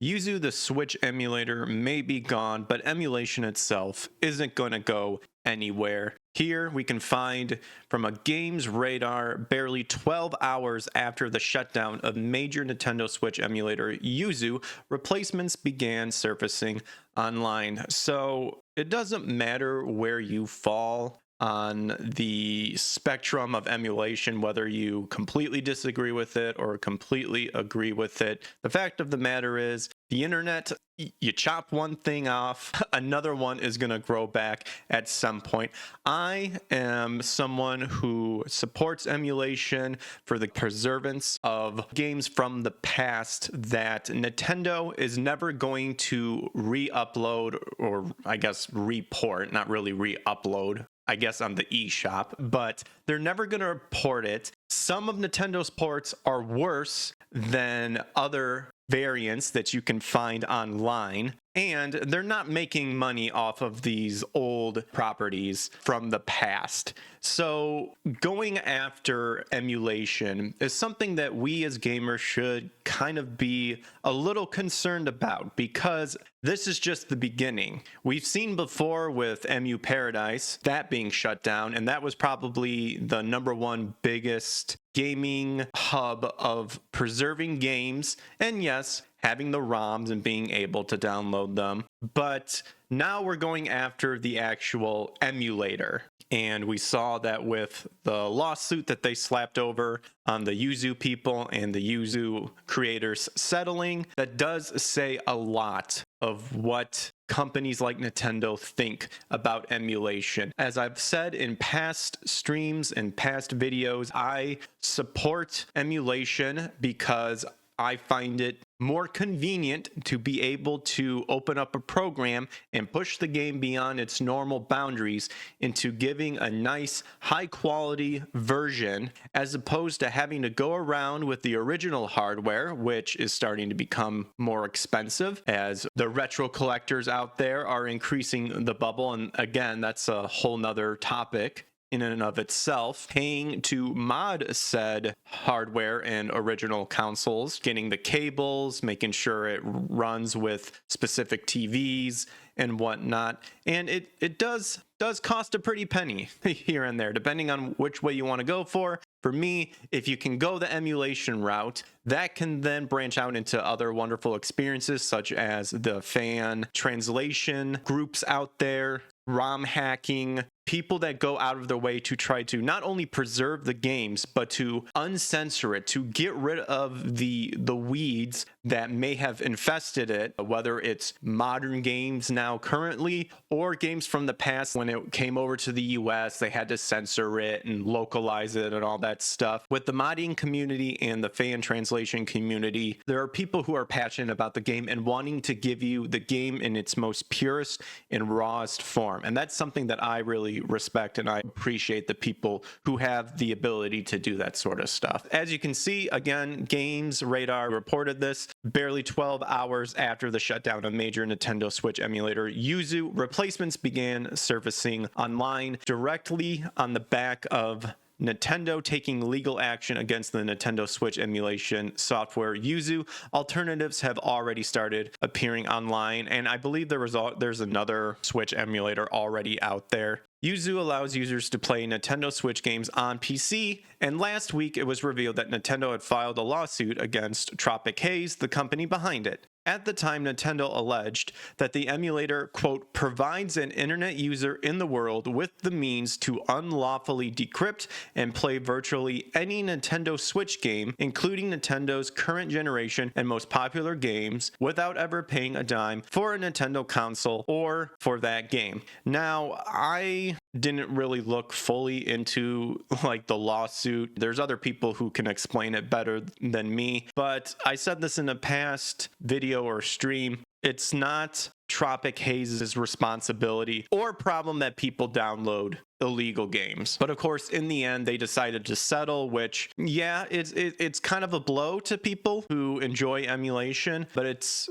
YUZU the Switch emulator may be gone, but emulation itself isn't going to go anywhere. Here we can find from a games radar barely 12 hours after the shutdown of major Nintendo Switch emulator YUZU, replacements began surfacing online. So it doesn't matter where you fall on the spectrum of emulation, whether you completely disagree with it or completely agree with it. The fact of the matter is, the internet, you chop one thing off, another one is going to grow back at some point. I am someone who supports emulation for the preservance of games from the past that Nintendo is never going to re-upload, or I guess report, not really re-upload, I guess on the eShop, but they're never going to port it. Some of Nintendo's ports are worse than other variants that you can find online, and they're not making money off of these old properties from the past. So going after emulation is something that we as gamers should kind of be a little concerned about, because this is just the beginning. We've seen before with Emu Paradise that being shut down, and that was probably the #1 biggest gaming hub of preserving games, and yes, having the ROMs and being able to download them. But now we're going after the actual emulator. And we saw that with the lawsuit that they slapped over on the YUZU people and the YUZU creators settling. That does say a lot of what companies like Nintendo think about emulation. As I've said in past streams and past videos, I support emulation because I find it more convenient to be able to open up a program and push the game beyond its normal boundaries into giving a nice high quality version, as opposed to having to go around with the original hardware, which is starting to become more expensive as the retro collectors out there are increasing the bubble. And again, that's a whole nother topic in and of itself. Paying to mod said hardware and original consoles, getting the cables, making sure it runs with specific TVs and whatnot. And it does cost a pretty penny here and there, depending on which way you want to go for. For me, if you can go the emulation route, that can then branch out into other wonderful experiences, such as the fan translation groups out there, ROM hacking, people that go out of their way to try to not only preserve the games, but to uncensor it, to get rid of the weeds that may have infested it, whether it's modern games now currently or games from the past. When it came over to the US, they had to censor it and localize it and all that stuff. With the modding community and the fan translation community, there are people who are passionate about the game and wanting to give you the game in its most purest and rawest form. And that's something that I really respect, and I appreciate the people who have the ability to do that sort of stuff. As you can see, again, Games Radar reported this barely 12 hours after the shutdown of major Nintendo Switch emulator YUZU. Replacements began surfacing online directly on the back of Nintendo taking legal action against the Nintendo Switch emulation software YUZU. Alternatives have already started appearing online, and I believe there's another Switch emulator already out there. YUZU allows users to play Nintendo Switch games on PC, and last week it was revealed that Nintendo had filed a lawsuit against Tropic Haze, the company behind it. At the time, Nintendo alleged that the emulator, quote, provides an internet user in the world with the means to unlawfully decrypt and play virtually any Nintendo Switch game, including Nintendo's current generation and most popular games, without ever paying a dime for a Nintendo console or for that game. Now, I didn't really look fully into like the lawsuit. There's other people who can explain it better than me, but I said this in a past video or stream. It's not Tropic Haze's responsibility or problem that people download illegal games. But of course, in the end, they decided to settle, which, yeah, it's kind of a blow to people who enjoy emulation, but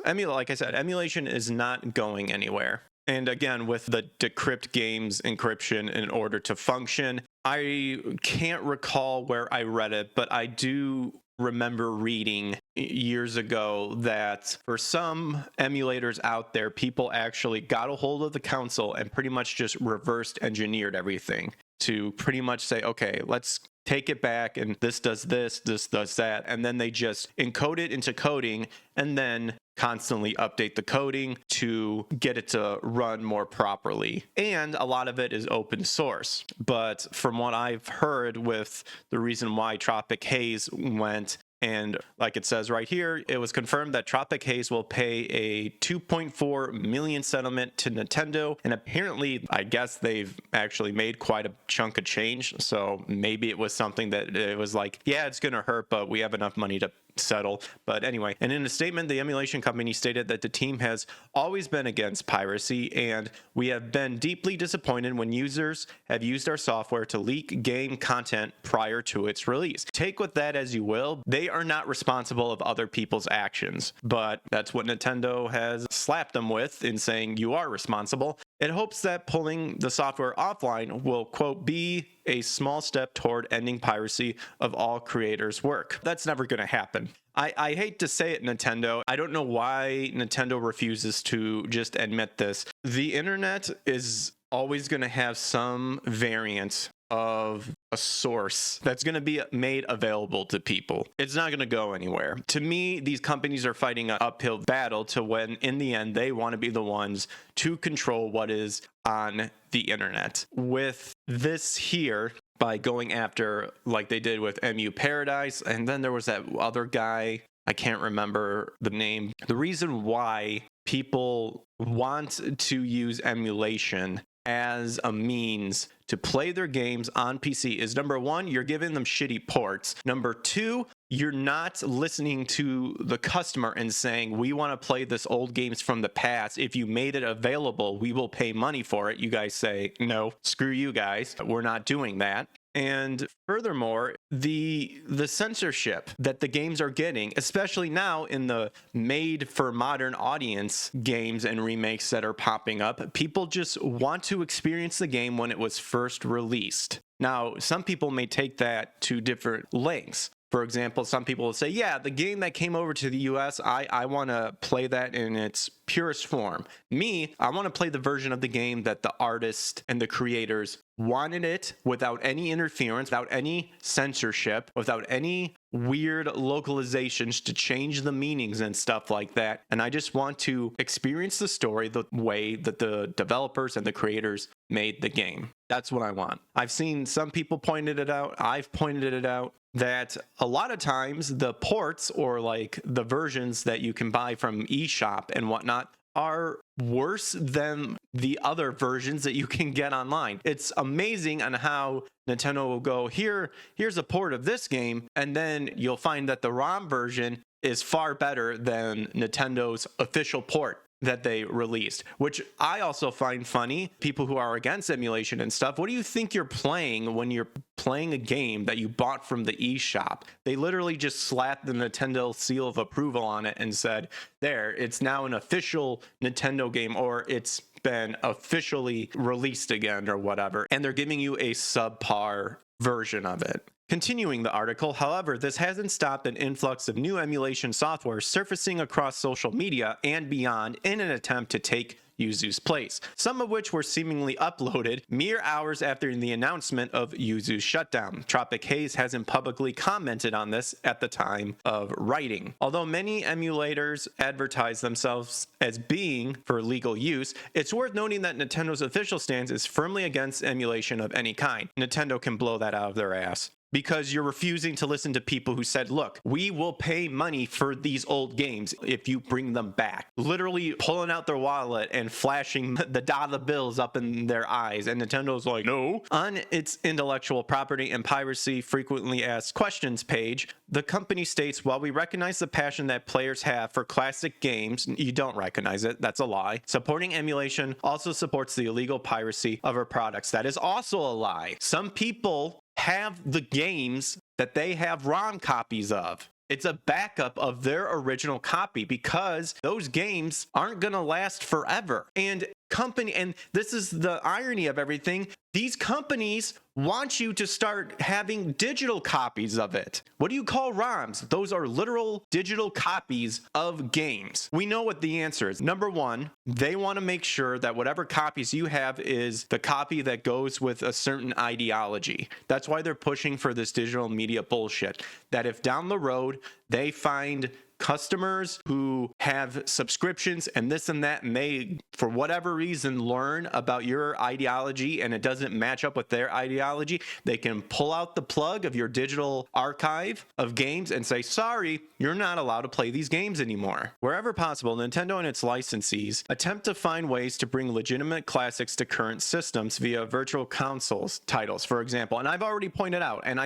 like I said, emulation is not going anywhere. And again, with the decrypt games encryption in order to function, I can't recall where I read it, but I do remember reading years ago that for some emulators out there, people actually got a hold of the console and pretty much just reversed engineered everything to pretty much say, okay, let's take it back, and this does this does that, and then they just encode it into coding and then constantly update the coding to get it to run more properly. And a lot of it is open source. But from what I've heard, with the reason why Tropic Haze went, and like it says right here, it was confirmed that Tropic Haze will pay a 2.4 million settlement to Nintendo. And apparently, I guess they've actually made quite a chunk of change. So maybe it was something that it was like, yeah, it's going to hurt, but we have enough money to settle. But anyway, and in a statement, the emulation company stated that the team has always been against piracy, and we have been deeply disappointed when users have used our software to leak game content prior to its release. Take with that as you will. They are not responsible of other people's actions, but that's what Nintendo has slapped them with in saying you are responsible. It hopes that pulling the software offline will, quote, be a small step toward ending piracy of all creators' work. That's never going to happen. I hate to say it, Nintendo. I don't know why Nintendo refuses to just admit this. The internet is always going to have some variant of a source that's going to be made available to people. It's not going to go anywhere. To me, these companies are fighting an uphill battle to when, in the end, they want to be the ones to control what is on the internet. With this here, by going after, like they did with MU Paradise, and then there was that other guy, I can't remember the name. The reason why people want to use emulation as a means to play their games on PC is, number one, you're giving them shitty ports. Number two, you're not listening to the customer and saying, we want to play this old games from the past. If you made it available, we will pay money for it. You guys say, no, screw you guys. We're not doing that. And furthermore, the censorship that the games are getting, especially now in the made for modern audience games and remakes that are popping up, people just want to experience the game when it was first released. Now, some people may take that to different lengths. For example, some people will say, yeah, the game that came over to the US, I want to play that in its purest form. Me, I want to play the version of the game that the artist and the creators wanted it, without any interference, without any censorship, without any weird localizations to change the meanings and stuff like that. And I just want to experience the story the way that the developers and the creators made the game. That's what I want. I've seen some people pointed it out. I've pointed it out that a lot of times the ports, or like the versions that you can buy from eShop and whatnot, are worse than the other versions that you can get online. It's amazing on how Nintendo will go, here's a port of this game, and then you'll find that the ROM version is far better than Nintendo's official port that they released, which I also find funny. People who are against emulation and stuff, what do you think you're playing when you're playing a game that you bought from the eShop? They literally just slapped the Nintendo seal of approval on it and said, there, it's now an official Nintendo game, or it's been officially released again, or whatever. And they're giving you a subpar version of it. Continuing the article, however, this hasn't stopped an influx of new emulation software surfacing across social media and beyond in an attempt to take YUZU's place, some of which were seemingly uploaded mere hours after the announcement of YUZU's shutdown. Tropic Haze hasn't publicly commented on this at the time of writing. Although many emulators advertise themselves as being for legal use, it's worth noting that Nintendo's official stance is firmly against emulation of any kind. Nintendo can blow that out of their ass, because you're refusing to listen to people who said, look, we will pay money for these old games if you bring them back. Literally pulling out their wallet and flashing the dollar bills up in their eyes. And Nintendo's like, no. On its intellectual property and piracy frequently asked questions page, the company states, while we recognize the passion that players have for classic games, you don't recognize it. That's a lie. Supporting emulation also supports the illegal piracy of our products. That is also a lie. Some people have the games that they have ROM copies of. It's a backup of their original copy, because those games aren't going to last forever. And company, and this is the irony of everything, these companies want you to start having digital copies of it. What do you call ROMs? Those are literal digital copies of games. We know what the answer is. Number one, they want to make sure that whatever copies you have is the copy that goes with a certain ideology. That's why they're pushing for this digital media bullshit. That if down the road they find customers who have subscriptions and this and that, and they, for whatever reason, learn about your ideology and it doesn't match up with their ideology, they can pull out the plug of your digital archive of games and say, sorry, you're not allowed to play these games anymore. Wherever possible, Nintendo and its licensees attempt to find ways to bring legitimate classics to current systems via virtual consoles titles, for example. And I've already pointed out, and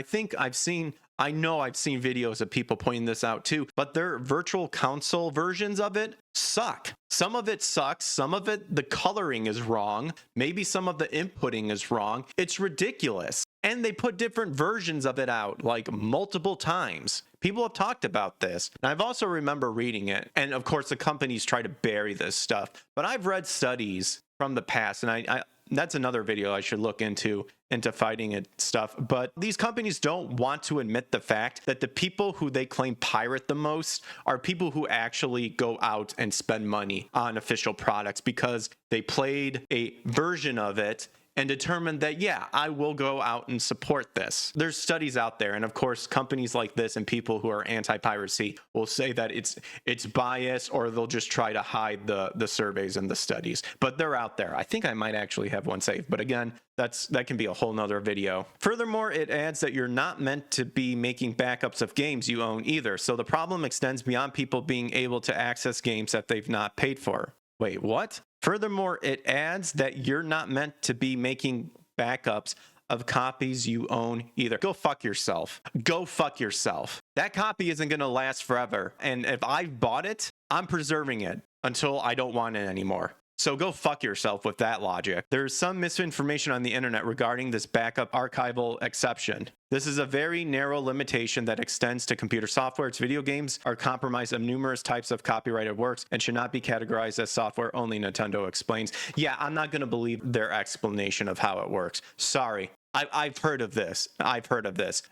I know I've seen videos of people pointing this out too, but their virtual console versions of it suck. Some of it sucks. Some of it, the coloring is wrong. Maybe some of the inputting is wrong. It's ridiculous. And they put different versions of it out like multiple times. People have talked about this. And I've also remember reading it. And of course, the companies try to bury this stuff. But I've read studies from the past, and I that's another video I should look into fighting it stuff. But these companies don't want to admit the fact that the people who they claim pirate the most are people who actually go out and spend money on official products because they played a version of it and determined that, yeah, I will go out and support this. There's studies out there, and of course, companies like this and people who are anti-piracy will say that it's bias, or they'll just try to hide the surveys and the studies. But they're out there. I think I might actually have one saved, but again, that can be a whole nother video. Furthermore, it adds that you're not meant to be making backups of games you own either. So the problem extends beyond people being able to access games that they've not paid for. Wait, what? Furthermore, it adds that you're not meant to be making backups of copies you own either. Go fuck yourself. Go fuck yourself. That copy isn't going to last forever. And if I've bought it, I'm preserving it until I don't want it anymore. So go fuck yourself with that logic. There's some misinformation on the internet regarding this backup archival exception. This is a very narrow limitation that extends to computer software. Its video games are comprised of numerous types of copyrighted works and should not be categorized as software only, Nintendo explains. Yeah, I'm not going to believe their explanation of how it works. Sorry. I've heard of this.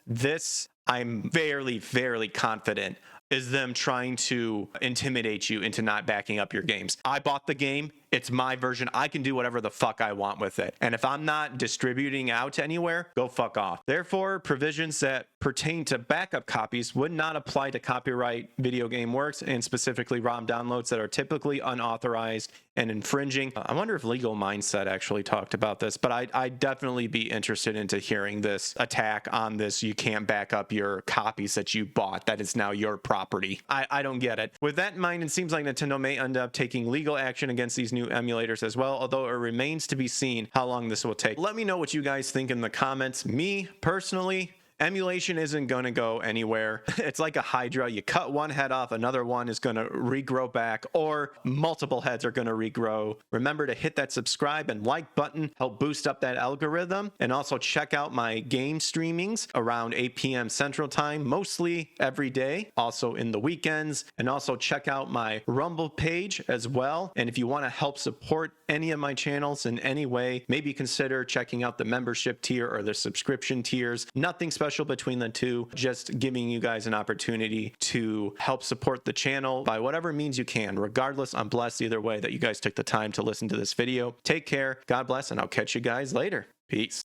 This, I'm fairly confident, is them trying to intimidate you into not backing up your games. I bought the game. It's my version. I can do whatever the fuck I want with it. And if I'm not distributing out anywhere, go fuck off. Therefore, provisions that pertain to backup copies would not apply to copyright video game works, and specifically ROM downloads that are typically unauthorized and infringing. I wonder if Legal Mindset actually talked about this, but I'd definitely be interested into hearing this attack on this. You can't back up your copies that you bought. That is now your property. I don't get it. With that in mind, it seems like Nintendo may end up taking legal action against these new emulators as well, although it remains to be seen how long this will take. Let me know what you guys think in the comments. Me, personally, emulation isn't going to go anywhere. It's like a hydra. You cut one head off, another one is going to regrow back, or multiple heads are going to regrow. Remember to hit that subscribe and like button, help boost up that algorithm, and also check out my game streamings around 8 p.m. Central Time, mostly every day, also in the weekends, and also check out my Rumble page as well. And if you want to help support any of my channels in any way, maybe consider checking out the membership tier or the subscription tiers. Nothing special between the two, just giving you guys an opportunity to help support the channel by whatever means you can. Regardless, I'm blessed either way that you guys took the time to listen to this video. Take care, God bless, and I'll catch you guys later. Peace.